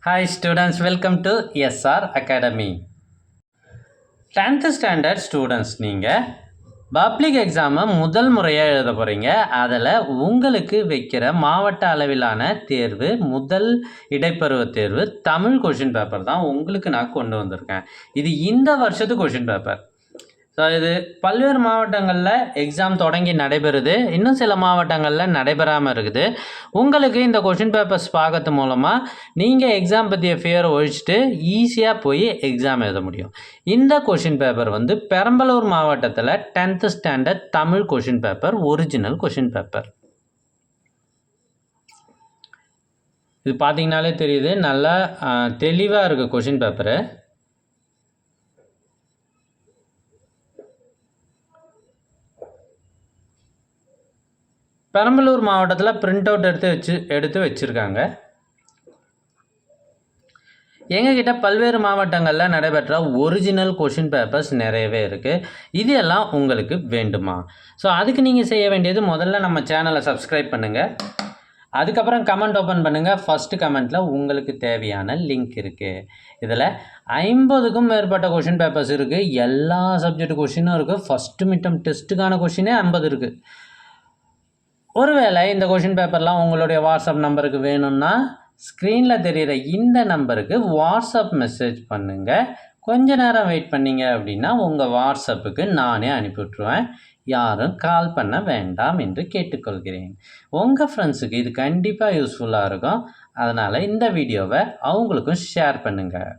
Hi students, welcome to SR Academy. 10th standard students நீங்கள் public எக்ஸாமை முதல் முறையாக எழுத போகிறீங்க. அதில் உங்களுக்கு வைக்கிற மாவட்ட அளவிலான தேர்வு முதல் இடைப்பருவ தேர்வு தமிழ் கொஷின் பேப்பர் தான் உங்களுக்கு நான் கொண்டு வந்திருக்கேன். இது இந்த வருஷத்து கொஷின் பேப்பர். ஸோ இது பல்வேறு மாவட்டங்களில் எக்ஸாம் தொடங்கி நடைபெறுது, இன்னும் சில மாவட்டங்களில் நடைபெறாமல் இருக்குது. உங்களுக்கு இந்த கொஷின் பேப்பர்ஸ் பார்க்கறது மூலமாக நீங்கள் எக்ஸாம் பற்றிய ஃபியரை ஒழிச்சிட்டு ஈஸியாக போய் எக்ஸாம் எழுத முடியும். இந்த கொஷின் பேப்பர் வந்து பெரம்பலூர் மாவட்டத்தில் 10th standard Tamil question paper, original question paper. இது பார்த்தீங்கனாலே தெரியுது, நல்லா தெளிவாக இருக்குது கொஷின் பேப்பரு. பெரம்பலூர் மாவட்டத்தில் பிரிண்ட் அவுட் எடுத்து வச்சுருக்காங்க. எங்ககிட்ட பல்வேறு மாவட்டங்களில் நடைபெற்ற ஒரிஜினல் கொஷின் பேப்பர்ஸ் நிறையவே இருக்குது. இது எல்லாம் உங்களுக்கு வேண்டுமா? ஸோ அதுக்கு நீங்கள் செய்ய வேண்டியது, முதல்ல நம்ம சேனலை சப்ஸ்கிரைப் பண்ணுங்கள். அதுக்கப்புறம் கமெண்ட் ஓப்பன் பண்ணுங்கள். ஃபஸ்ட்டு கமெண்ட்டில் உங்களுக்கு தேவையான லிங்க் இருக்குது. இதில் 50க்கும் மேற்பட்ட கொஷின் பேப்பர்ஸ் இருக்குது. எல்லா சப்ஜெக்ட் கொஷினும் இருக்குது. ஃபஸ்ட்டு மிட்டம் டெஸ்ட்டுக்கான கொஷினே 50 இருக்குது. ஒருவேளை இந்த கொஷின் பேப்பர்லாம் உங்களுடைய வாட்ஸ்அப் நம்பருக்கு வேணும்னா ஸ்க்ரீனில் தெரிகிற இந்த நம்பருக்கு வாட்ஸ்அப் மெசேஜ் பண்ணுங்கள். கொஞ்ச நேரம் வெயிட் பண்ணிங்க அப்படின்னா உங்கள் வாட்ஸ்அப்புக்கு நானே அனுப்பிவிட்ருவேன். யாரும் கால் பண்ண வேண்டாம் என்று கேட்டுக்கொள்கிறேன். உங்கள் ஃப்ரெண்ட்ஸுக்கு இது கண்டிப்பாக யூஸ்ஃபுல்லாக இருக்கும். அதனால் இந்த வீடியோவை அவங்களுக்கும் ஷேர் பண்ணுங்கள்.